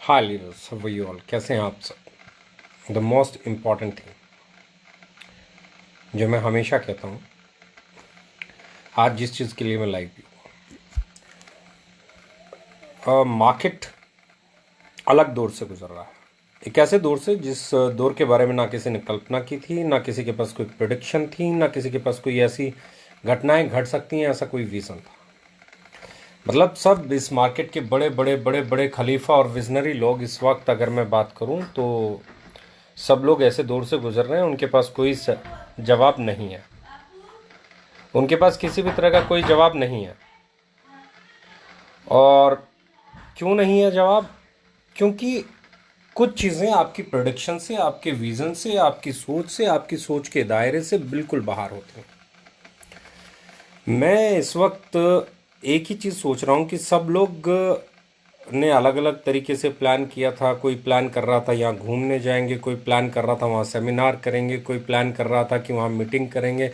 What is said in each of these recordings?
Hi leaders, how are you all? कैसे हैं आप सब? द मोस्ट इम्पॉर्टेंट थिंग जो मैं हमेशा कहता हूँ, आज जिस चीज़ के लिए मैं लाइव हूँ, मार्केट अलग दौर से गुजर रहा है। एक ऐसे दौर से जिस दौर के बारे में ना किसी ने कल्पना की थी, ना किसी के पास कोई प्रिडिक्शन थी, ना किसी के पास कोई ऐसी घटनाएं घट सकती हैं ऐसा कोई विजन था। मतलब सब इस मार्केट के बड़े बड़े बड़े बड़े खलीफा और विजनरी लोग इस वक्त अगर मैं बात करूं तो सब लोग ऐसे दौर से गुजर रहे हैं, उनके पास कोई जवाब नहीं है। उनके पास किसी भी तरह का कोई जवाब नहीं है। और क्यों नहीं है जवाब? क्योंकि कुछ चीज़ें आपकी प्रोडिक्शन से, आपके विज़न से, आपकी सोच से, आपकी सोच के दायरे से बिल्कुल बाहर होती हैं। मैं इस वक्त एक ही चीज़ सोच रहा हूँ कि सब लोग ने अलग अलग तरीके से प्लान किया था। कोई प्लान कर रहा था यहाँ घूमने जाएंगे, कोई प्लान कर रहा था वहाँ सेमिनार करेंगे, कोई प्लान कर रहा था कि वहाँ मीटिंग करेंगे,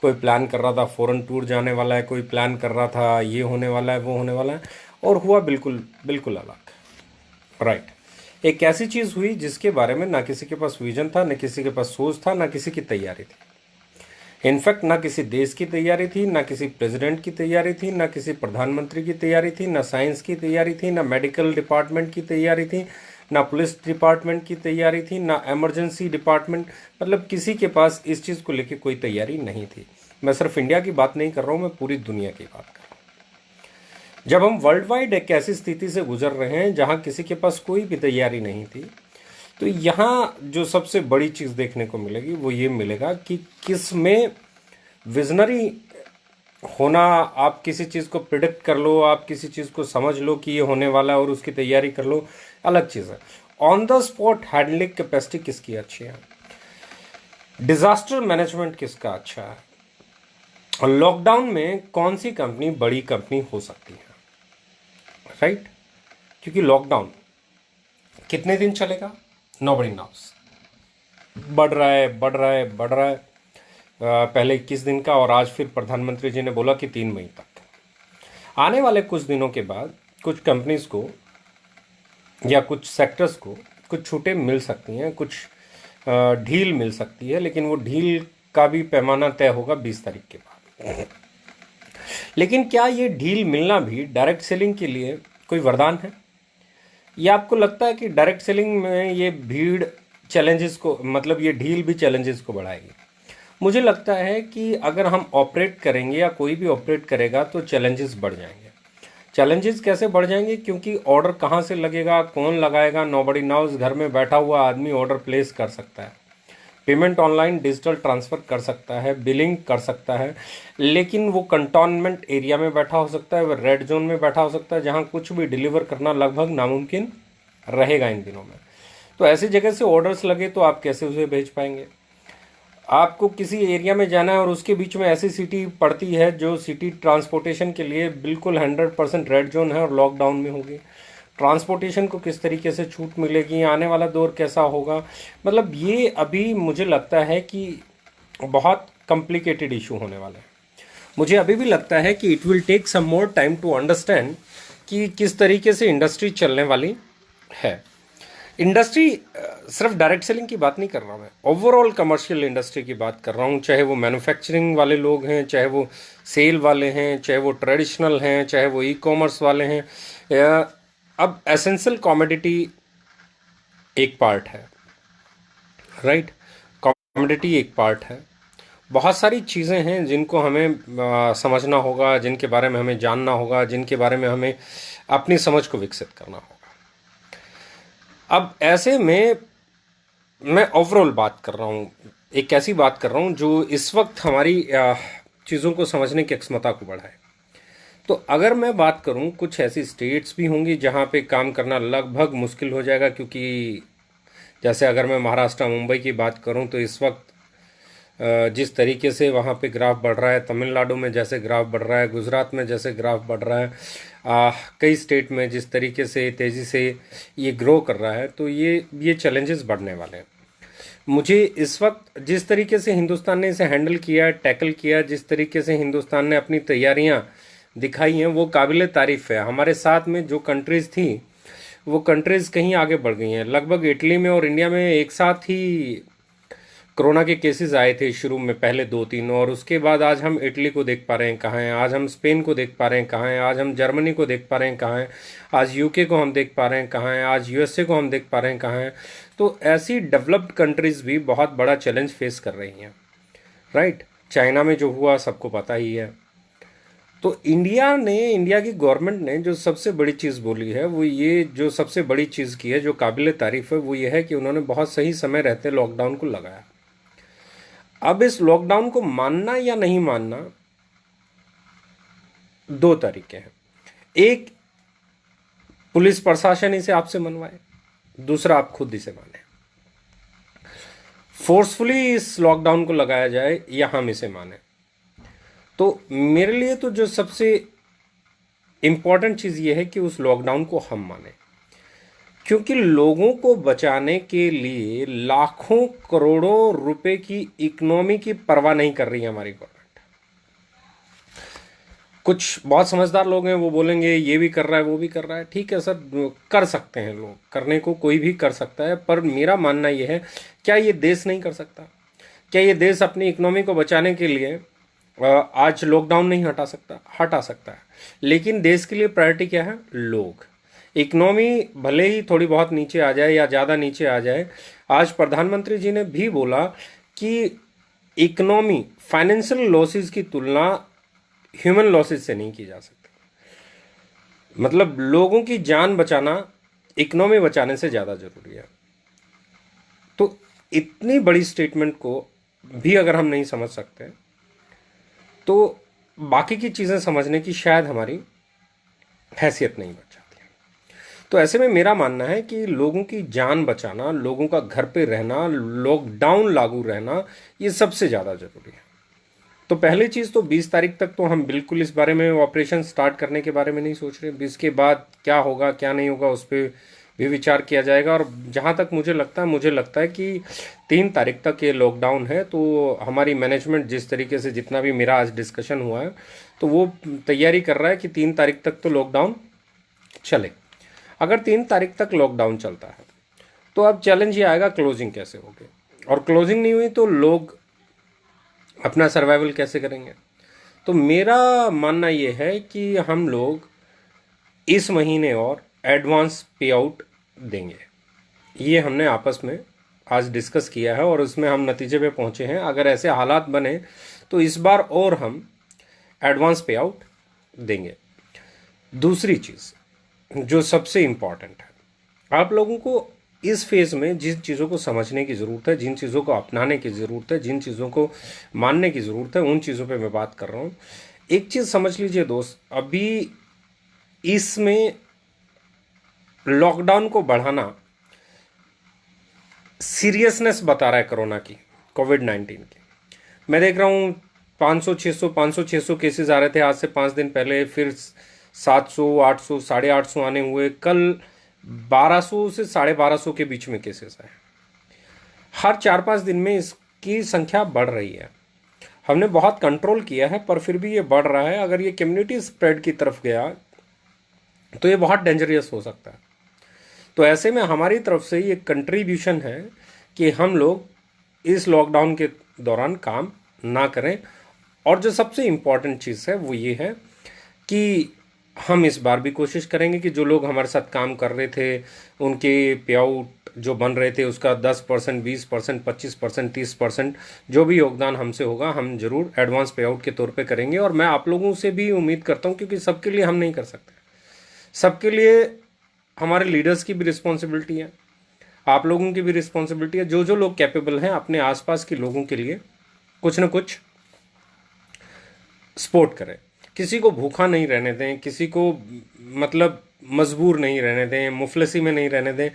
कोई प्लान कर रहा था फॉरेन टूर जाने वाला है, कोई प्लान कर रहा था ये होने वाला है, वो होने वाला है, और हुआ बिल्कुल बिल्कुल अलग। राइट। एक ऐसी चीज़ हुई जिसके बारे में ना किसी के पास विजन था, ना किसी के पास सोच था, ना किसी की तैयारी थी। इनफैक्ट ना किसी देश की तैयारी थी, ना किसी प्रेसिडेंट की तैयारी थी, ना किसी प्रधानमंत्री की तैयारी थी, ना साइंस की तैयारी थी, ना मेडिकल डिपार्टमेंट की तैयारी थी, ना पुलिस डिपार्टमेंट की तैयारी थी, ना इमरजेंसी डिपार्टमेंट। मतलब किसी के पास इस चीज़ को लेकर कोई तैयारी नहीं थी। मैं सिर्फ इंडिया की बात नहीं कर रहा हूँ, मैं पूरी दुनिया की बात कर रहा हूँ। जब हम वर्ल्ड वाइड एक ऐसी स्थिति से गुजर रहे हैं जहाँ किसी के पास कोई भी तैयारी नहीं थी, तो यहाँ जो सबसे बड़ी चीज़ देखने को मिलेगी वो ये मिलेगा कि किस में विजनरी होना। आप किसी चीज़ को प्रिडिक्ट कर लो, आप किसी चीज़ को समझ लो कि ये होने वाला है और उसकी तैयारी कर लो, अलग चीज़ है। On the spot handling capacity किसकी अच्छी है? डिजास्टर मैनेजमेंट किसका अच्छा है? और लॉकडाउन में कौन सी कंपनी बड़ी कंपनी हो सकती है? राइट। क्योंकि लॉकडाउन कितने दिन चलेगा, नोबडी नोस। बढ़ रहा है, बढ़ रहा है, बढ़ रहा है। पहले 21 दिन का, और आज फिर प्रधानमंत्री जी ने बोला कि 3 मई तक। आने वाले कुछ दिनों के बाद कुछ कंपनीज को या कुछ सेक्टर्स को कुछ छूटें मिल सकती हैं, कुछ ढील मिल सकती है, लेकिन वो ढील का भी पैमाना तय होगा 20 तारीख के बाद। लेकिन क्या ये ढील मिलना भी डायरेक्ट सेलिंग के लिए कोई वरदान है? या आपको लगता है कि डायरेक्ट सेलिंग में ये भीड़ चैलेंजेस को, मतलब ये ढील भी चैलेंजेस को बढ़ाएगी? मुझे लगता है कि अगर हम ऑपरेट करेंगे या कोई भी ऑपरेट करेगा तो चैलेंजेस बढ़ जाएंगे। चैलेंजेस कैसे बढ़ जाएंगे? क्योंकि ऑर्डर कहाँ से लगेगा, कौन लगाएगा, नोबडी नोज। घर में बैठा हुआ आदमी ऑर्डर प्लेस कर सकता है, पेमेंट ऑनलाइन डिजिटल ट्रांसफ़र कर सकता है, बिलिंग कर सकता है, लेकिन वो कंटोनमेंट एरिया में बैठा हो सकता है, वो रेड जोन में बैठा हो सकता है, जहाँ कुछ भी डिलीवर करना लगभग नामुमकिन रहेगा इन दिनों में। तो ऐसी जगह से ऑर्डर्स लगे तो आप कैसे उसे भेज पाएंगे? आपको किसी एरिया में जाना है और उसके बीच में ऐसी सिटी पड़ती है जो सिटी ट्रांसपोर्टेशन के लिए बिल्कुल 100% रेड जोन है और लॉकडाउन में होगी। ट्रांसपोर्टेशन को किस तरीके से छूट मिलेगी, आने वाला दौर कैसा होगा? मतलब ये अभी मुझे लगता है कि बहुत कॉम्प्लिकेटेड इशू होने वाला है। मुझे अभी भी लगता है कि it will take some more time to understand कि किस तरीके से इंडस्ट्री चलने वाली है। इंडस्ट्री सिर्फ डायरेक्ट सेलिंग की बात नहीं कर रहा हूँ मैं, ओवरऑल कमर्शियल इंडस्ट्री की बात कर रहा हूँ। चाहे वो मैन्युफैक्चरिंग वाले लोग हैं, चाहे वो सेल वाले हैं, चाहे वो ट्रेडिशनल हैं, चाहे वो ई कॉमर्स वाले हैं, या अब एसेंशियल कॉमोडिटी एक पार्ट है। राइट। कॉमोडिटी एक पार्ट है। बहुत सारी चीज़ें हैं जिनको हमें समझना होगा, जिनके बारे में हमें जानना होगा, जिनके बारे में हमें अपनी समझ को विकसित करना होगा। अब ऐसे में मैं ओवरऑल बात कर रहा हूँ, एक ऐसी बात कर रहा हूँ जो इस वक्त हमारी चीज़ों को समझने की क्षमता को बढ़ाए। तो अगर मैं बात करूँ, कुछ ऐसी स्टेट्स भी होंगी जहाँ पे काम करना लगभग मुश्किल हो जाएगा, क्योंकि जैसे अगर मैं महाराष्ट्र मुंबई की बात करूँ तो इस वक्त जिस तरीके से वहाँ पे ग्राफ बढ़ रहा है, तमिलनाडु में जैसे ग्राफ बढ़ रहा है, गुजरात में जैसे ग्राफ बढ़ रहा है, कई स्टेट में जिस तरीके से तेज़ी से ये ग्रो कर रहा है, तो ये चैलेंजेस बढ़ने वाले हैं। मुझे इस वक्त जिस तरीके से हिंदुस्तान ने इसे हैंडल किया, टैकल किया, जिस तरीके से हिंदुस्तान ने अपनी तैयारियां दिखाई हैं, वो काबिल तारीफ़ है। हमारे साथ में जो कंट्रीज़ थी वो कंट्रीज़ कहीं आगे बढ़ गई हैं। लगभग इटली में और इंडिया में एक साथ ही कोरोना के केसेस आए थे शुरू में, पहले 2-3, और उसके बाद आज हम इटली को देख पा रहे हैं कहाँ हैं, आज हम स्पेन को देख पा रहे हैं कहाँ हैं, आज हम जर्मनी को देख पा रहे हैं कहाँ हैं, आज यूके को हम देख पा रहे हैं कहाँ हैं, आज यूएसए को हम देख पा रहे हैं कहाँ हैं। तो ऐसी डेवलप्ड कंट्रीज़ भी बहुत बड़ा चैलेंज फेस कर रही हैं, राइट। चाइना में जो हुआ सबको पता ही है। तो इंडिया की गवर्नमेंट ने जो सबसे बड़ी चीज़ बोली है वो ये, जो सबसे बड़ी चीज़ की है, जो काबिल तारीफ़ है, वो ये है कि उन्होंने बहुत सही समय रहते लॉकडाउन को लगाया। अब इस लॉकडाउन को मानना या नहीं मानना, दो तरीके हैं। एक, पुलिस प्रशासन इसे आपसे मनवाए, दूसरा आप खुद इसे माने। फोर्सफुली इस लॉकडाउन को लगाया जाए या हम इसे माने। तो मेरे लिए तो जो सबसे इंपॉर्टेंट चीज़ ये है कि उस लॉकडाउन को हम माने, क्योंकि लोगों को बचाने के लिए लाखों करोड़ों रुपए की इकोनॉमी की परवाह नहीं कर रही है हमारी गवर्नमेंट। कुछ बहुत समझदार लोग हैं, वो बोलेंगे ये भी कर रहा है वो भी कर रहा है, ठीक है सर, कर सकते हैं लोग, करने को कोई भी कर सकता है। पर मेरा मानना ये है, क्या ये देश नहीं कर सकता? क्या ये देश अपनी इकोनॉमी को बचाने के लिए आज लॉकडाउन नहीं हटा सकता? हटा सकता है, लेकिन देश के लिए प्रायोरिटी क्या है? लोग। इकोनॉमी भले ही थोड़ी बहुत नीचे आ जाए या ज़्यादा नीचे आ जाए, आज प्रधानमंत्री जी ने भी बोला कि इकोनॉमी, फाइनेंशियल लॉसेस की तुलना ह्यूमन लॉसेस से नहीं की जा सकती। मतलब लोगों की जान बचाना इकोनॉमी बचाने से ज़्यादा ज़रूरी है। तो इतनी बड़ी स्टेटमेंट को भी अगर हम नहीं समझ सकते, तो बाकी की चीज़ें समझने की शायद हमारी हैसियत नहीं बच जाती है। तो ऐसे में मेरा मानना है कि लोगों की जान बचाना, लोगों का घर पे रहना, लॉकडाउन लागू रहना, ये सबसे ज़्यादा ज़रूरी है। तो पहली चीज़ तो 20 तारीख तक तो हम बिल्कुल इस बारे में, ऑपरेशन स्टार्ट करने के बारे में नहीं सोच रहे। 20 के बाद क्या होगा क्या नहीं होगा उस पर भी विचार किया जाएगा। और जहाँ तक मुझे लगता है कि 3 तारीख तक ये लॉकडाउन है। तो हमारी मैनेजमेंट जिस तरीके से, जितना भी मेरा आज डिस्कशन हुआ है, तो वो तैयारी कर रहा है कि 3 तारीख तक तो लॉकडाउन चले। अगर 3 तारीख तक लॉकडाउन चलता है तो अब चैलेंज ये आएगा क्लोजिंग कैसे होगी, और क्लोजिंग नहीं हुई तो लोग अपना सर्वाइवल कैसे करेंगे। तो मेरा मानना ये है कि हम लोग इस महीने और एडवांस पे आउट देंगे। ये हमने आपस में आज डिस्कस किया है और उसमें हम नतीजे पे पहुंचे हैं। अगर ऐसे हालात बने तो इस बार और हम एडवांस पे आउट देंगे। दूसरी चीज़ जो सबसे इम्पॉर्टेंट है, आप लोगों को इस फेज़ में जिन चीज़ों को समझने की ज़रूरत है, जिन चीज़ों को अपनाने की ज़रूरत है, जिन चीज़ों को मानने की ज़रूरत है, उन चीज़ों पे मैं बात कर रहा हूँ। एक चीज़ समझ लीजिए दोस्त, अभी इसमें लॉकडाउन को बढ़ाना सीरियसनेस बता रहा है कोरोना की, कोविड-19 की। मैं देख रहा हूँ 500-600 केसेस आ रहे थे आज से 5 दिन पहले, फिर 700, 800, 850 आने हुए, कल 1200 से 1250 के बीच में केसेस आए। हर 4-5 दिन में इसकी संख्या बढ़ रही है। हमने बहुत कंट्रोल किया है पर फिर भी ये बढ़ रहा है। अगर ये कम्युनिटी स्प्रेड की तरफ गया तो ये बहुत डेंजरस हो सकता है। तो ऐसे में हमारी तरफ से ये कंट्रीब्यूशन है कि हम लोग इस लॉकडाउन के दौरान काम ना करें। और जो सबसे इम्पॉर्टेंट चीज़ है वो ये है कि हम इस बार भी कोशिश करेंगे कि जो लोग हमारे साथ काम कर रहे थे, उनके पे आउट जो बन रहे थे उसका 10%, 20%, 25%, 30% जो भी योगदान हमसे होगा, हम जरूर एडवांस पे आउट के तौर पे करेंगे। और मैं आप लोगों से भी उम्मीद करता हूँ, क्योंकि सबके लिए हम नहीं कर सकते, सबके लिए हमारे लीडर्स की भी रिस्पॉन्सिबिलिटी है, आप लोगों की भी रिस्पॉन्सिबिलिटी है। जो जो लोग कैपेबल हैं अपने आसपास के लोगों के लिए कुछ ना कुछ सपोर्ट करें। किसी को भूखा नहीं रहने दें, किसी को मतलब मजबूर नहीं रहने दें, मुफलसी में नहीं रहने दें।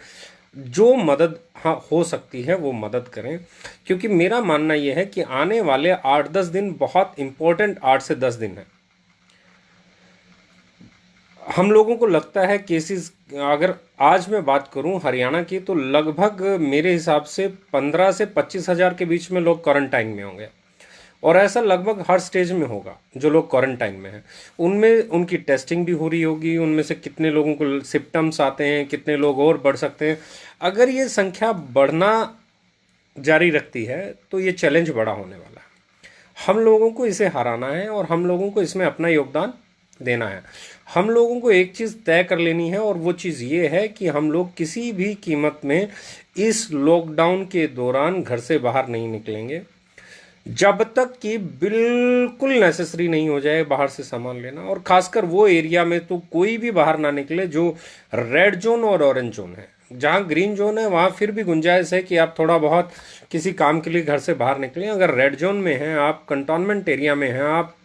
जो मदद हाँ हो सकती है वो मदद करें, क्योंकि मेरा मानना यह है कि आने वाले 8-10 दिन बहुत इंपॉर्टेंट, 8 से 10 दिन है। हम लोगों को लगता है केसेस, अगर आज मैं बात करूं हरियाणा की, तो लगभग मेरे हिसाब से 15 से 25 हज़ार के बीच में लोग क्वारंटाइन में होंगे। और ऐसा लगभग हर स्टेज में होगा। जो लोग क्वारंटाइन में हैं उनमें उनकी टेस्टिंग भी हो रही होगी, उनमें से कितने लोगों को सिम्टम्स आते हैं, कितने लोग और बढ़ सकते हैं। अगर ये संख्या बढ़ना जारी रखती है तो ये चैलेंज बड़ा होने वाला है। हम लोगों को इसे हराना है और हम लोगों को इसमें अपना योगदान देना है। हम लोगों को एक चीज़ तय कर लेनी है, और वो चीज़ ये है कि हम लोग किसी भी कीमत में इस लॉकडाउन के दौरान घर से बाहर नहीं निकलेंगे जब तक कि बिल्कुल नेसेसरी नहीं हो जाए बाहर से सामान लेना। और खासकर वो एरिया में तो कोई भी बाहर ना निकले जो रेड जोन और ऑरेंज जोन है। जहाँ ग्रीन जोन है वहाँ फिर भी गुंजाइश है कि आप थोड़ा बहुत किसी काम के लिए घर से बाहर निकलें। अगर रेड जोन में हैं, आप कंटोनमेंट एरिया में हैं, आप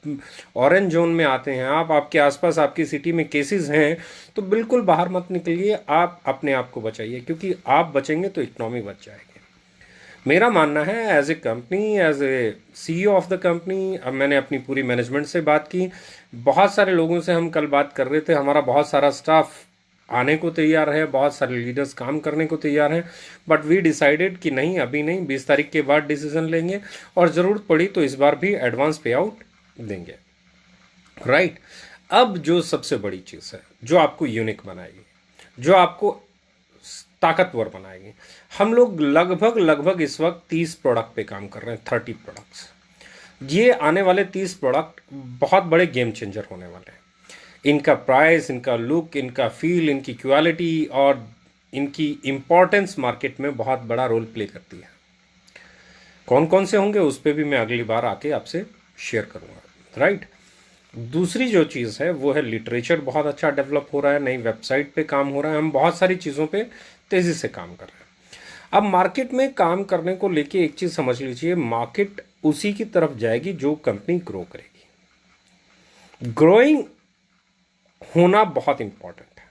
ऑरेंज जोन में आते हैं, आप आपके आसपास आपकी सिटी में केसेस हैं, तो बिल्कुल बाहर मत निकलिए। आप अपने आप को बचाइए, क्योंकि आप बचेंगे तो इकोनॉमी बच जाएगी। मेरा मानना है as a company, as a CEO of the company, अब मैंने अपनी पूरी मैनेजमेंट से बात की, बहुत सारे लोगों से हम कल बात कर रहे थे, हमारा बहुत सारा स्टाफ आने को तैयार है, बहुत सारे लीडर्स काम करने को तैयार हैं, बट वी डिसाइडेड कि नहीं, अभी नहीं, 20 तारीख के बाद डिसीजन लेंगे, और ज़रूरत पड़ी तो इस बार भी एडवांस पे आउट देंगे। राइट। अब जो सबसे बड़ी चीज़ है जो आपको यूनिक बनाएगी, जो आपको ताकतवर बनाएगी, हम लोग लगभग लगभग इस वक्त 30 प्रोडक्ट पे काम कर रहे हैं, 30 प्रोडक्ट्स। ये आने वाले 30 प्रोडक्ट बहुत बड़े गेम चेंजर होने वाले हैं। इनका प्राइस, इनका लुक, इनका फील, इनकी क्वालिटी और इनकी इम्पोर्टेंस मार्केट में बहुत बड़ा रोल प्ले करती है। कौन कौन से होंगे उस पर भी मैं अगली बार आके आपसे शेयर करूँगा। राइट। दूसरी जो चीज़ है वो है लिटरेचर बहुत अच्छा डेवलप हो रहा है, नई वेबसाइट पे काम हो रहा है, हम बहुत सारी चीज़ों पे तेज़ी से काम कर रहे हैं। अब मार्केट में काम करने को लेके एक चीज़ समझ लीजिए, मार्केट उसी की तरफ जाएगी जो कंपनी ग्रो करेगी। ग्रोइंग होना बहुत इंपॉर्टेंट है,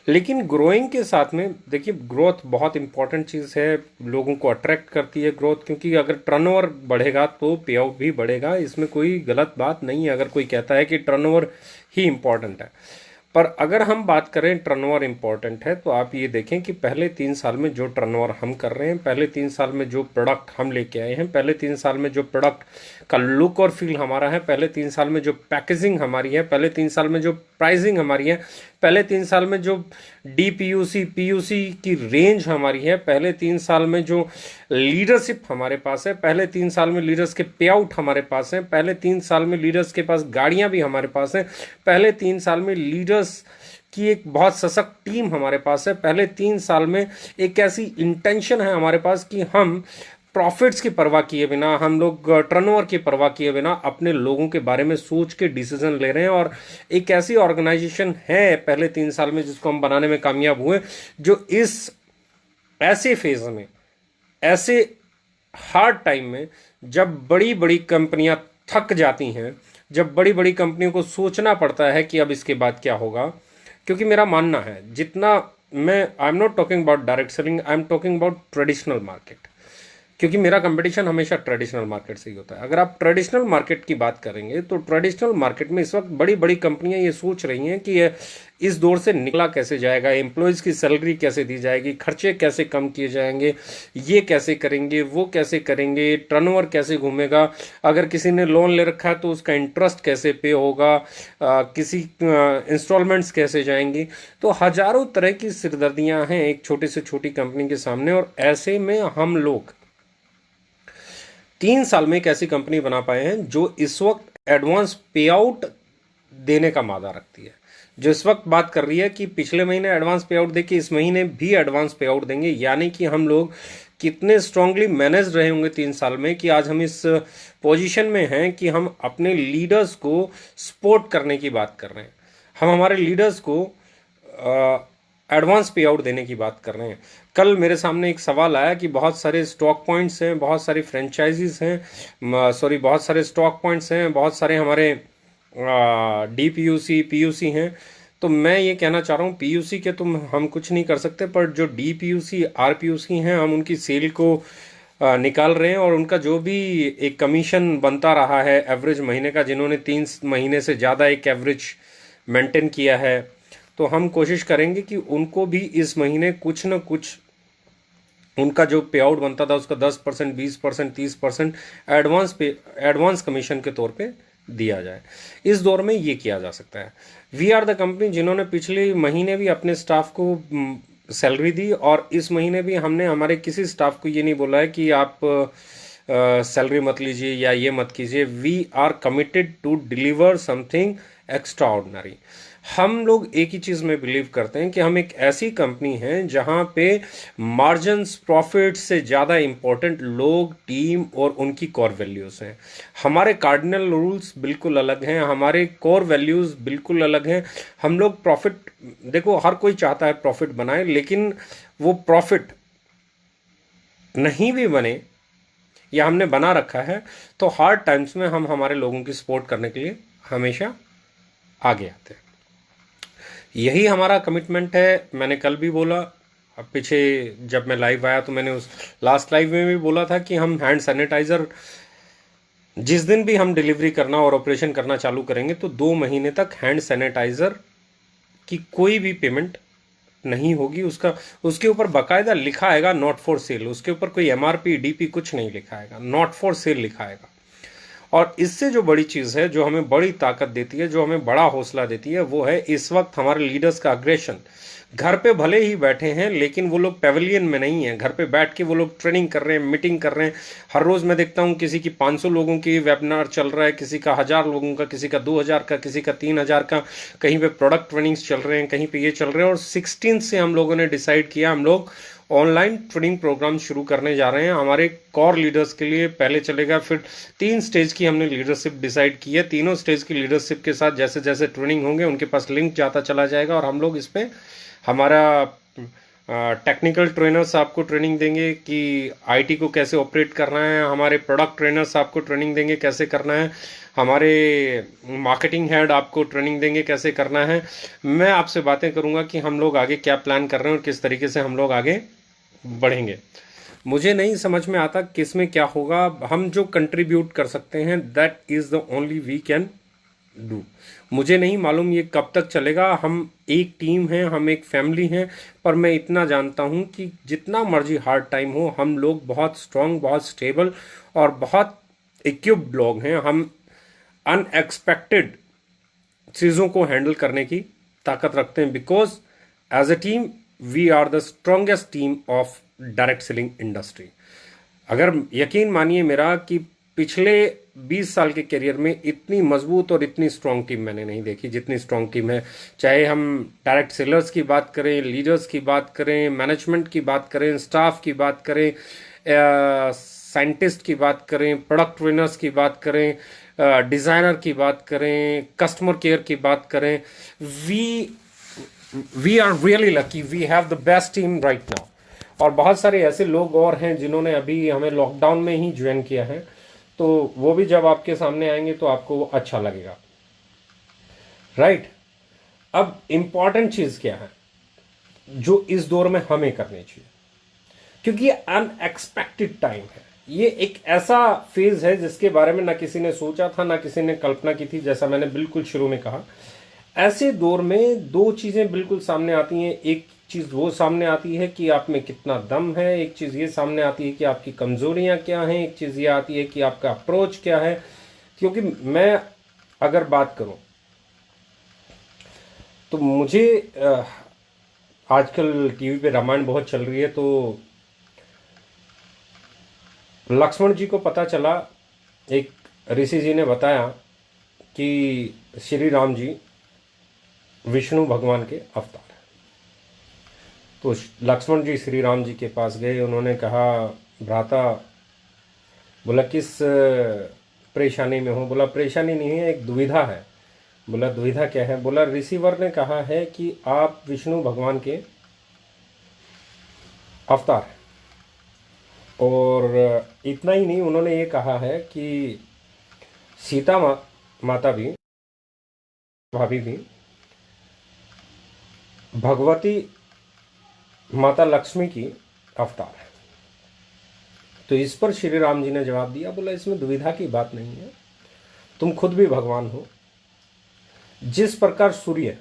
लेकिन ग्रोइंग के साथ में देखिए, ग्रोथ बहुत इंपॉर्टेंट चीज़ है, लोगों को अट्रैक्ट करती है ग्रोथ, क्योंकि अगर टर्नओवर बढ़ेगा तो पे आउट भी बढ़ेगा, इसमें कोई गलत बात नहीं है अगर कोई कहता है कि टर्नओवर ही इंपॉर्टेंट है। पर अगर हम बात करें टर्नओवर इंपॉर्टेंट है, तो आप ये देखें कि पहले 3 साल में जो टर्नओवर हम कर रहे हैं, पहले 3 साल में जो प्रोडक्ट हम लेके आए हैं, पहले 3 साल में जो प्रोडक्ट का लुक और फील हमारा है, पहले 3 साल में जो पैकेजिंग हमारी है, पहले 3 साल में जो प्राइसिंग हमारी है, पहले 3 साल में जो DPUC PUC की रेंज हमारी है, पहले 3 साल में जो लीडरशिप हमारे पास है, पहले 3 साल में लीडर्स के पे आउट हमारे पास हैं, पहले 3 साल में लीडर्स के पास गाड़ियां भी हमारे पास हैं, पहले 3 साल में लीडर्स की एक बहुत सशक्त टीम हमारे पास है, पहले 3 साल में एक ऐसी इंटेंशन है हमारे पास कि हम प्रॉफिट्स की परवाह किए बिना, हम लोग टर्नओवर की परवाह किए बिना अपने लोगों के बारे में सोच के डिसीजन ले रहे हैं। और एक ऐसी ऑर्गेनाइजेशन है पहले 3 साल में जिसको हम बनाने में कामयाब हुए, जो इस ऐसे फेज में, ऐसे हार्ड टाइम में, जब बड़ी बड़ी कंपनियां थक जाती हैं, जब बड़ी बड़ी कंपनियों को सोचना पड़ता है कि अब इसके बाद क्या होगा। क्योंकि मेरा मानना है, जितना मैं, I am not talking about direct selling, I am talking about traditional market, क्योंकि मेरा कंपटीशन हमेशा ट्रेडिशनल मार्केट से ही होता है। अगर आप ट्रेडिशनल मार्केट की बात करेंगे तो ट्रेडिशनल मार्केट में इस वक्त बड़ी बड़ी कंपनियां ये सोच रही हैं कि इस दौर से निकला कैसे जाएगा, एम्प्लॉयज़ की सैलरी कैसे दी जाएगी, खर्चे कैसे कम किए जाएंगे, ये कैसे करेंगे, वो कैसे करेंगे, टर्नओवर कैसे घूमेगा, अगर किसी ने लोन ले रखा है तो उसका इंटरेस्ट कैसे पे होगा, किसी इंस्टॉलमेंट्स कैसे जाएंगी। तो हजारों तरह की सिरदर्दियां हैं एक छोटी से छोटी कंपनी के सामने, और ऐसे में हम लोग 3 साल में एक ऐसी कंपनी बना पाए हैं जो इस वक्त एडवांस पे आउट देने का मादा रखती है, जो इस वक्त बात कर रही है कि पिछले महीने एडवांस पे आउट देके इस महीने भी एडवांस पे आउट देंगे। यानी कि हम लोग कितने स्ट्रांगली मैनेज रहे होंगे 3 साल में कि आज हम इस पोजीशन में हैं कि हम अपने लीडर्स को सपोर्ट करने की बात कर रहे हैं, हम हमारे लीडर्स को एडवांस पे आउट देने की बात कर रहे हैं। कल मेरे सामने एक सवाल आया कि बहुत सारे स्टॉक पॉइंट्स हैं, बहुत सारी फ्रेंचाइजीज हैं, सॉरी बहुत सारे स्टॉक पॉइंट्स हैं, बहुत सारे हमारे DPUC PUC हैं। तो मैं ये कहना चाह रहा हूँ, PUC के तो हम कुछ नहीं कर सकते, पर जो DPUC RPUC हैं हम उनकी सेल को निकाल रहे हैं, और उनका जो भी एक कमीशन बनता रहा है एवरेज महीने का, जिन्होंने 3 महीने से ज़्यादा एक एवरेज मेंटेन किया है, तो हम कोशिश करेंगे कि उनको भी इस महीने कुछ न कुछ उनका जो पे आउट बनता था उसका 10%, 20%, 30% एडवांस कमीशन के तौर पे दिया जाए। इस दौर में ये किया जा सकता है। वी आर द कंपनी जिन्होंने पिछले महीने भी अपने स्टाफ को सैलरी दी, और इस महीने भी हमने हमारे किसी स्टाफ को ये नहीं बोला है कि आप सैलरी मत लीजिए या ये मत कीजिए। We are committed to deliver something extraordinary. हम लोग एक ही चीज़ में बिलीव करते हैं कि हम एक ऐसी कंपनी हैं जहां पे मार्जिन्स प्रॉफिट से ज़्यादा इंपॉर्टेंट लोग, टीम और उनकी कोर वैल्यूज़ हैं। हमारे कार्डिनल रूल्स बिल्कुल अलग हैं, हमारे कोर वैल्यूज़ बिल्कुल अलग हैं। हम लोग प्रॉफिट, देखो हर कोई चाहता है प्रॉफिट बनाए, लेकिन वो प्रॉफिट नहीं भी बने या हमने बना रखा है तो हार्ड टाइम्स में हम हमारे लोगों की सपोर्ट करने के लिए हमेशा आगे आते हैं। यही हमारा कमिटमेंट है। मैंने कल भी बोला, अब पीछे जब मैं लाइव आया तो मैंने उस लास्ट लाइव में भी बोला था कि हम हैंड सैनिटाइज़र जिस दिन भी हम डिलीवरी करना और ऑपरेशन करना चालू करेंगे तो 2 महीने तक हैंड सैनिटाइज़र की कोई भी पेमेंट नहीं होगी। उसका उसके ऊपर बाकायदा लिखा आएगा नॉट फॉर सेल। उसके ऊपर कोई एमआरपी डीपी कुछ नहीं लिखा आएगा, नॉट फॉर सेल लिखा आएगा। और इससे जो बड़ी चीज़ है, जो हमें बड़ी ताकत देती है, जो हमें बड़ा हौसला देती है, वो है इस वक्त हमारे लीडर्स का अग्रेशन। घर पे भले ही बैठे हैं लेकिन वो लोग पेवेलियन में नहीं है, घर पे बैठ के वो लोग ट्रेनिंग कर रहे हैं, मीटिंग कर रहे हैं। हर रोज़ मैं देखता हूँ किसी की 500 लोगों की वेबिनार चल रहा है, किसी का 1000 लोगों का, किसी का 2000 का, किसी का 3000 का। कहीं पे प्रोडक्ट ट्रेनिंग्स चल रहे हैं, कहीं पे ये चल रहे हैं। और 16 से हम लोगों ने डिसाइड किया हम लोग ऑनलाइन ट्रेनिंग प्रोग्राम शुरू करने जा रहे हैं हमारे कोर लीडर्स के लिए। पहले चलेगा, फिर 3 स्टेज की हमने लीडरशिप डिसाइड की है। तीनों स्टेज की लीडरशिप के साथ जैसे जैसे ट्रेनिंग होंगे उनके पास लिंक जाता चला जाएगा, और हम लोग इस पे हमारा टेक्निकल ट्रेनर्स आपको ट्रेनिंग देंगे कि आईटी को कैसे ऑपरेट करना है, हमारे प्रोडक्ट ट्रेनर्स आपको ट्रेनिंग देंगे कैसे करना है, हमारे मार्केटिंग हेड आपको ट्रेनिंग देंगे कैसे करना है। मैं आपसे बातें करूंगा कि हम लोग आगे क्या प्लान कर रहे हैं और किस तरीके से हम लोग आगे बढ़ेंगे। मुझे नहीं समझ में आता किस में क्या होगा। हम जो कंट्रीब्यूट कर सकते हैं that is the only we can do. मुझे नहीं मालूम ये कब तक चलेगा। हम एक टीम हैं, हम एक फैमिली हैं, पर मैं इतना जानता हूं कि जितना मर्जी हार्ड टाइम हो हम लोग बहुत स्ट्रांग, बहुत स्टेबल और बहुत इक्विप्ड लोग हैं। हम अनएक्सपेक्टेड चीज़ों को हैंडल करने की ताकत रखते हैं, because as a team we are the strongest team of direct selling industry. अगर यकीन मानिए मेरा कि पिछले 20 साल के करियर में इतनी मजबूत और इतनी स्ट्रांग टीम मैंने नहीं देखी जितनी स्ट्रांग टीम है। चाहे हम डायरेक्ट सेलर्स की बात करें, लीडर्स की बात करें, मैनेजमेंट की बात करें, स्टाफ की बात करें, साइंटिस्ट की बात करें, प्रोडक्ट ट्रेनर्स की बात करें, डिज़ाइनर की बात करें, कस्टमर केयर की बात करें। We we are really lucky, we have the best team right now. और बहुत सारे ऐसे लोग और हैं जिन्होंने अभी हमें लॉकडाउन में ही ज्वाइन किया है, तो वो भी जब आपके सामने आएंगे तो आपको अच्छा लगेगा, राइट। अब इंपॉर्टेंट चीज़ क्या है जो इस दौर में हमें करनी चाहिए, क्योंकि ये अनएक्सपेक्टेड टाइम है। ये एक ऐसा फेज है जिसके बारे में ना किसी ने सोचा था, ना किसी ने कल्पना की थी। जैसा मैंने बिल्कुल शुरू में कहा, ऐसे दौर में 2 चीजें बिल्कुल सामने आती हैं। एक चीज वो सामने आती है कि आप में कितना दम है, एक चीज ये सामने आती है कि आपकी कमजोरियां क्या हैं, एक चीज ये आती है कि आपका अप्रोच क्या है। क्योंकि मैं अगर बात करूं तो मुझे आजकल टीवी पे रामायण बहुत चल रही है, तो लक्ष्मण जी को पता चला, एक ऋषि जी ने बताया कि श्री राम जी विष्णु भगवान के अवतार हैं। तो लक्ष्मण जी श्री राम जी के पास गए, उन्होंने कहा भ्राता, बोला किस परेशानी में हो? बोला परेशानी नहीं है, एक दुविधा है। बोला दुविधा क्या है? बोला ऋषिवर ने कहा है कि आप विष्णु भगवान के अवतार हैं, और इतना ही नहीं, उन्होंने ये कहा है कि सीता माता भी, भाभी भी, भगवती माता लक्ष्मी की अवतार है। तो इस पर श्री राम जी ने जवाब दिया, बोला इसमें दुविधा की बात नहीं है, तुम खुद भी भगवान हो। जिस प्रकार सूर्य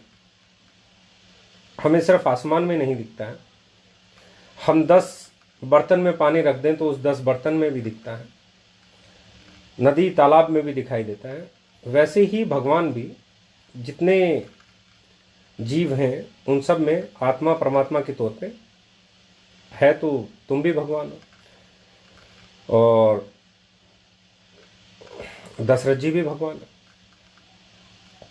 हमें सिर्फ आसमान में नहीं दिखता है, हम 10 बर्तन में पानी रख दें तो उस 10 बर्तन में भी दिखता है, नदी तालाब में भी दिखाई देता है। वैसे ही भगवान भी जितने जीव हैं उन सब में आत्मा परमात्मा के तौर पे है, तो तुम भी भगवान हो और दशरथ जी भी भगवान है।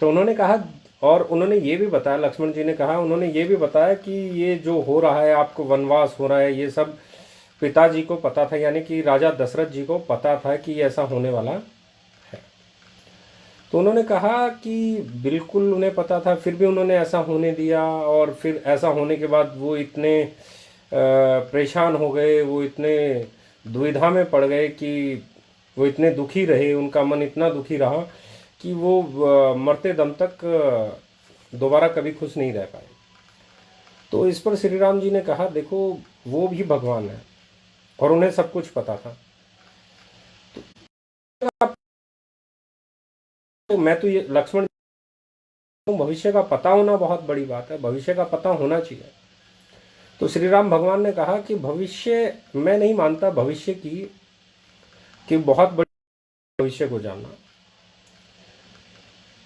तो उन्होंने कहा, और उन्होंने ये भी बताया, लक्ष्मण जी ने कहा, उन्होंने ये भी बताया कि ये जो हो रहा है, आपको वनवास हो रहा है, ये सब पिताजी को पता था, यानी कि राजा दशरथ जी को पता था कि ऐसा होने वाला है। तो उन्होंने कहा कि बिल्कुल उन्हें पता था, फिर भी उन्होंने ऐसा होने दिया। और फिर ऐसा होने के बाद वो इतने परेशान हो गए, वो इतने दुविधा में पड़ गए कि वो इतने दुखी रहे, उनका मन इतना दुखी रहा कि वो मरते दम तक दोबारा कभी खुश नहीं रह पाए। तो इस पर श्री राम जी ने कहा, देखो वो भी भगवान है और उन्हें सब कुछ पता था। तो मैं तो ये लक्ष्मण, भविष्य का पता होना बहुत बड़ी बात है, भविष्य का पता होना चाहिए। तो श्री राम भगवान ने कहा कि भविष्य मैं नहीं मानता, भविष्य की कि बहुत बड़ी भविष्य को जानना।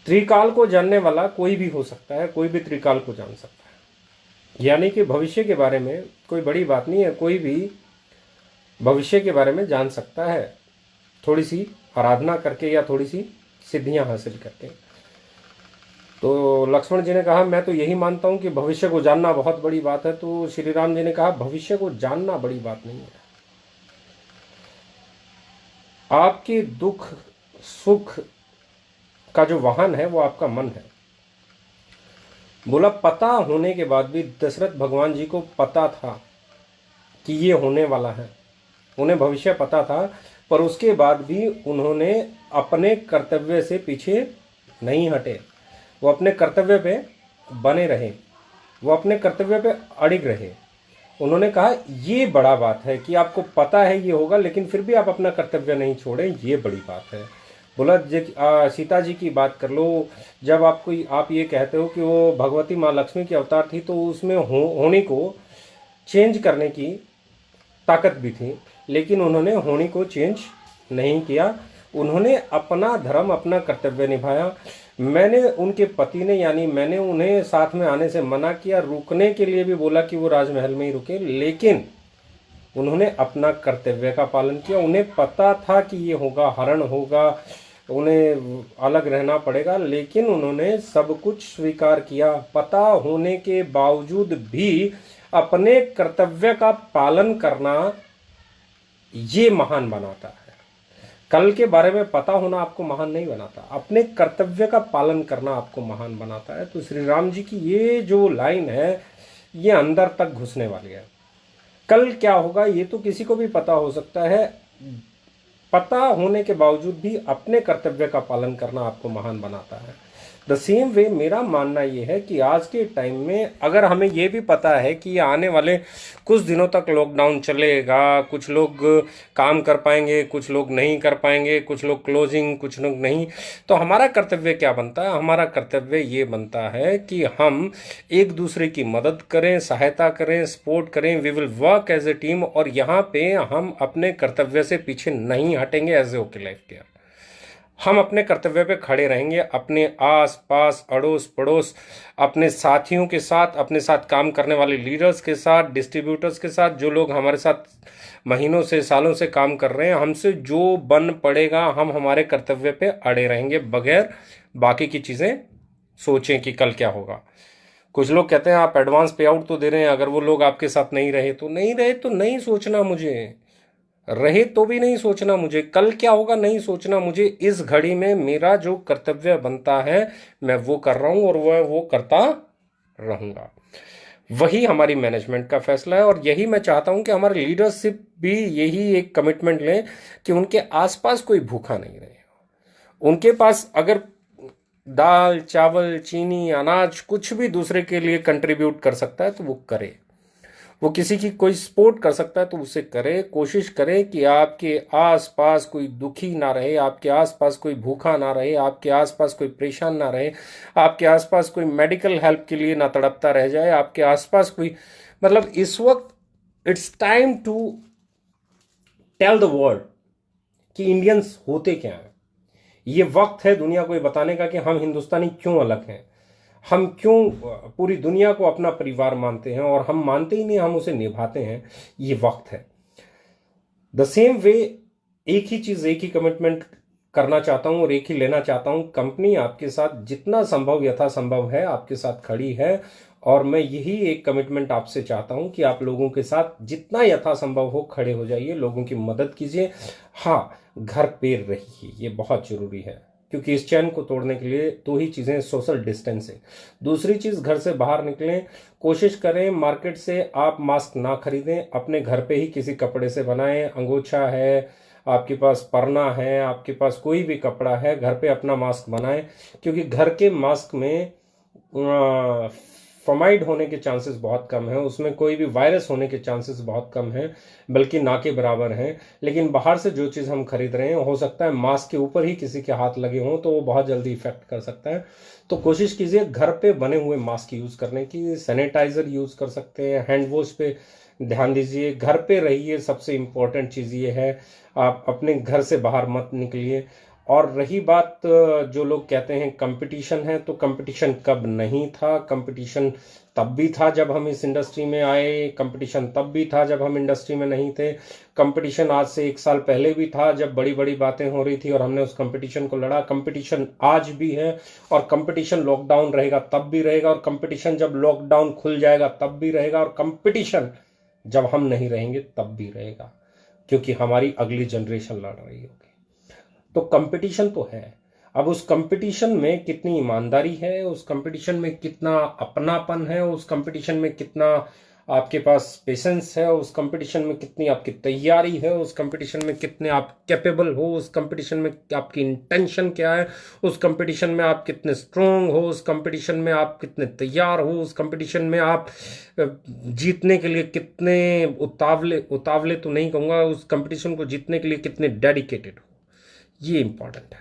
त्रिकाल को जानने वाला कोई भी हो सकता है, कोई भी त्रिकाल को जान सकता है, यानी कि भविष्य के बारे में कोई बड़ी बात नहीं है, कोई भी भविष्य के बारे में जान सकता है, थोड़ी सी आराधना करके या थोड़ी सी सिद्धियां हासिल करके। तो लक्ष्मण जी ने कहा, मैं तो यही मानता हूं कि भविष्य को जानना बहुत बड़ी बात है। तो श्री राम जी ने कहा, भविष्य को जानना बड़ी बात नहीं है, आपके दुख सुख का जो वाहन है वो आपका मन है। बोला, पता होने के बाद भी दशरथ भगवान जी को पता था कि ये होने वाला है, उन्हें भविष्य पता था, पर उसके बाद भी उन्होंने अपने कर्तव्य से पीछे नहीं हटे, वो अपने कर्तव्य पे बने रहे, वो अपने कर्तव्य पे अड़िग रहे। उन्होंने कहा, ये बड़ा बात है कि आपको पता है ये होगा, लेकिन फिर भी आप अपना कर्तव्य नहीं छोड़े, ये बड़ी बात है। बोला, सीता जी की बात कर लो, जब आप ये कहते हो कि वो भगवती माँ लक्ष्मी की अवतार थी, तो उसमें होनी को चेंज करने की ताकत भी थी, लेकिन उन्होंने होनी को चेंज नहीं किया, उन्होंने अपना धर्म अपना कर्तव्य निभाया। मैंने उनके पति ने, यानी मैंने उन्हें साथ में आने से मना किया, रुकने के लिए भी बोला कि वो राजमहल में ही रुके, लेकिन उन्होंने अपना कर्तव्य का पालन किया। उन्हें पता था कि ये होगा, हरण होगा, उन्हें अलग रहना पड़ेगा, लेकिन उन्होंने सब कुछ स्वीकार किया। पता होने के बावजूद भी अपने कर्तव्य का पालन करना ये महान बनाता है। कल के बारे में पता होना आपको महान नहीं बनाता, अपने कर्तव्य का पालन करना आपको महान बनाता है। तो श्री राम जी की ये जो लाइन है, ये अंदर तक घुसने वाली है। कल क्या होगा ये तो किसी को भी पता हो सकता है, पता होने के बावजूद भी अपने कर्तव्य का पालन करना आपको महान बनाता है। द सेम वे मेरा मानना यह है कि आज के टाइम में अगर हमें यह भी पता है कि आने वाले कुछ दिनों तक लॉकडाउन चलेगा, कुछ लोग काम कर पाएंगे, कुछ लोग नहीं कर पाएंगे, कुछ लोग क्लोजिंग, कुछ लोग नहीं, तो हमारा कर्तव्य क्या बनता है? हमारा कर्तव्य ये बनता है कि हम एक दूसरे की मदद करें, सहायता करें, सपोर्ट करें। We will work as a team, और यहाँ पे हम अपने कर्तव्य से पीछे नहीं हटेंगे। As a OK Life Care हम अपने कर्तव्य पे खड़े रहेंगे, अपने आस पास अड़ोस पड़ोस, अपने साथियों के साथ, अपने साथ काम करने वाले लीडर्स के साथ, डिस्ट्रीब्यूटर्स के साथ, जो लोग हमारे साथ महीनों से सालों से काम कर रहे हैं, हमसे जो बन पड़ेगा हम हमारे कर्तव्य पे अड़े रहेंगे, बगैर बाकी की चीज़ें सोचें कि कल क्या होगा। कुछ लोग कहते हैं आप एडवांस पे आउट तो दे रहे हैं, अगर वो लोग आपके साथ नहीं रहे तो नहीं सोचना मुझे, रहे तो भी नहीं सोचना मुझे, कल क्या होगा नहीं सोचना मुझे। इस घड़ी में मेरा जो कर्तव्य बनता है मैं वो कर रहा हूं और वो करता रहूंगा। वही हमारी मैनेजमेंट का फैसला है, और यही मैं चाहता हूं कि हमारे लीडरशिप भी यही एक कमिटमेंट लें कि उनके आसपास कोई भूखा नहीं रहे। उनके पास अगर दाल चावल चीनी अनाज कुछ भी दूसरे के लिए कंट्रीब्यूट कर सकता है तो वो करे, वो किसी की कोई सपोर्ट कर सकता है तो उसे करे। कोशिश करें कि आपके आसपास कोई दुखी ना रहे, आपके आसपास कोई भूखा ना रहे, आपके आसपास कोई परेशान ना रहे, आपके आसपास कोई मेडिकल हेल्प के लिए ना तड़पता रह जाए, आपके आसपास कोई, मतलब इस वक्त it's time to tell the world कि इंडियंस होते क्या हैं। ये वक्त है दुनिया को ये बताने का कि हम हिंदुस्तानी क्यों अलग हैं, हम क्यों पूरी दुनिया को अपना परिवार मानते हैं, और हम मानते ही नहीं, हम उसे निभाते हैं। ये वक्त है। द सेम वे, एक ही चीज, एक ही कमिटमेंट करना चाहता हूं और एक ही लेना चाहता हूं। कंपनी आपके साथ जितना संभव, यथासंभव है, आपके साथ खड़ी है, और मैं यही एक कमिटमेंट आपसे चाहता हूं कि आप लोगों के साथ जितना यथासंभव हो खड़े हो जाइए, लोगों की मदद कीजिए। हाँ, घर पे रहिए, ये बहुत जरूरी है, क्योंकि इस चैन को तोड़ने के लिए दो ही चीजें, सोशल डिस्टेंसिंग। दूसरी चीज, घर से बाहर निकलें, कोशिश करें मार्केट से आप मास्क ना खरीदें, अपने घर पे ही किसी कपड़े से बनाएं। अंगोछा है, आपके पास परना है, आपके पास कोई भी कपड़ा है, घर पे अपना मास्क बनाएं, क्योंकि घर के मास्क में फॉर्माइड होने के चांसेस बहुत कम है, उसमें कोई भी वायरस होने के चांसेस बहुत कम है, बल्कि ना के बराबर हैं। लेकिन बाहर से जो चीज़ हम खरीद रहे हैं, हो सकता है मास्क के ऊपर ही किसी के हाथ लगे हों, तो वो बहुत जल्दी इफेक्ट कर सकता है। तो कोशिश कीजिए घर पे बने हुए मास्क यूज़ करने की। सैनिटाइजर यूज़ कर सकते हैं, हैंड वॉश पे ध्यान दीजिए, घर पे रहिए। सबसे इम्पोर्टेंट चीज़ ये है, आप अपने घर से बाहर मत निकलिए। और रही बात, जो लोग कहते हैं कंपटीशन है, तो कंपटीशन कब नहीं था? कंपटीशन तब भी था जब हम इस इंडस्ट्री में आए, कंपटीशन तब भी था जब हम इंडस्ट्री में नहीं थे, कंपटीशन आज से 1 साल पहले भी था जब बड़ी बड़ी बातें हो रही थी और हमने उस कंपटीशन को लड़ा। कंपटीशन आज भी है, और कंपटीशन लॉकडाउन रहेगा तब भी रहेगा, और कंपटीशन जब लॉकडाउन खुल जाएगा तब भी रहेगा, और कंपटीशन जब हम नहीं रहेंगे तब भी रहेगा, क्योंकि हमारी अगली जनरेशन लड़ रही होगी। तो कंपटीशन तो है। अब उस कंपटीशन में कितनी ईमानदारी है, उस कंपटीशन में कितना अपनापन है, उस कंपटीशन में कितना आपके पास पेशेंस है, उस कंपटीशन में कितनी आपकी तैयारी है, उस कंपटीशन में कितने आप कैपेबल हो, उस कंपटीशन में आपकी इंटेंशन क्या है, उस कंपटीशन में आप कितने स्ट्रोंग हो, उस कंपटीशन में आप कितने तैयार हो, उस कंपटीशन में आप जीतने के लिए कितने उतावले उतावले तो नहीं कहूँगा, उस कंपटीशन को जीतने के लिए कितने डेडिकेटेड हो। ये इंपॉर्टेंट है,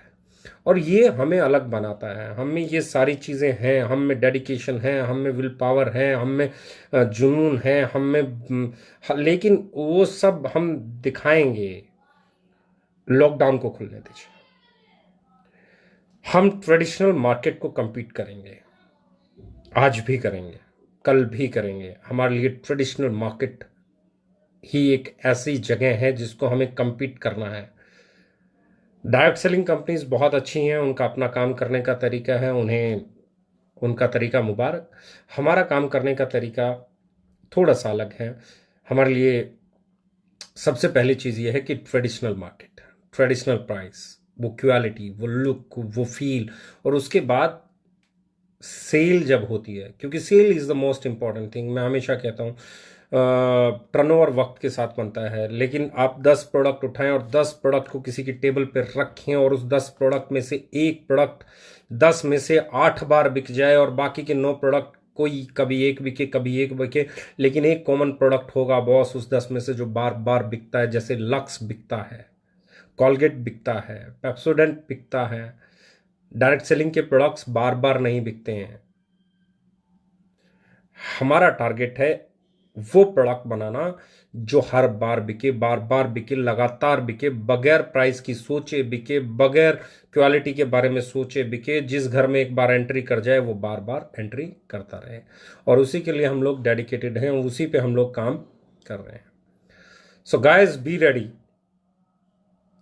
और ये हमें अलग बनाता है। हम में ये सारी चीज़ें हैं, हम में डेडिकेशन है, हम में विल पावर है, हम में जुनून है, हम में लेकिन वो सब हम दिखाएंगे लॉकडाउन को खुलने दीजिए। हम ट्रेडिशनल मार्केट को compete करेंगे, आज भी करेंगे, कल भी करेंगे। हमारे लिए ट्रेडिशनल मार्केट ही एक ऐसी जगह है जिसको हमें compete करना है। डायरेक्ट सेलिंग कंपनीज बहुत अच्छी हैं, उनका अपना काम करने का तरीका है, उन्हें उनका तरीका मुबारक। हमारा काम करने का तरीका थोड़ा सा अलग है। हमारे लिए सबसे पहली चीज़ ये है कि ट्रेडिशनल मार्केट, ट्रेडिशनल प्राइस, वो क्वालिटी, वो लुक, वो फील, और उसके बाद सेल जब होती है, क्योंकि sale is the most important thing. मैं हमेशा कहता हूँ टर्नओवर वक्त के साथ बनता है, लेकिन आप 10 प्रोडक्ट उठाएं और 10 प्रोडक्ट को किसी की टेबल पर रखें, और उस 10 प्रोडक्ट में से एक प्रोडक्ट 10 में से 8 बार बिक जाए, और बाकी के 9 प्रोडक्ट कोई कभी एक बिके कभी एक बिके, लेकिन एक कॉमन प्रोडक्ट होगा बॉस उस 10 में से जो बार बार बिकता है। जैसे लक्स बिकता है, कॉलगेट बिकता है, पेप्सोडेंट बिकता है। डायरेक्ट सेलिंग के प्रोडक्ट्स बार बार नहीं बिकते हैं। हमारा टारगेट है वो प्रोडक्ट बनाना जो हर बार बिके, बार बार बिके, लगातार बिके, बगैर प्राइस की सोचे बिके, बगैर क्वालिटी के बारे में सोचे बिके। जिस घर में एक बार एंट्री कर जाए वो बार बार एंट्री करता रहे, और उसी के लिए हम लोग डेडिकेटेड हैं, उसी पे हम लोग काम कर रहे हैं। सो गाइस, बी रेडी,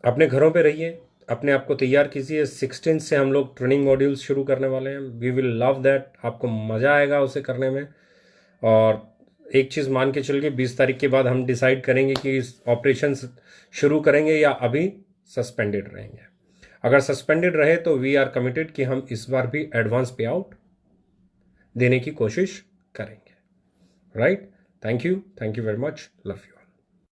अपने घरों पे रहिए, अपने आप को तैयार कीजिए। 16 से हम लोग ट्रेनिंग मॉड्यूल्स शुरू करने वाले हैं। वी विल लव दैट, आपको मज़ा आएगा उसे करने में। और एक चीज़ मान के चलिए, 20 तारीख के बाद हम डिसाइड करेंगे कि ऑपरेशन शुरू करेंगे या अभी सस्पेंडेड रहेंगे। अगर सस्पेंडेड रहे तो वी आर कमिटेड कि हम इस बार भी एडवांस पे आउट देने की कोशिश करेंगे। Right? Thank you very much, love you.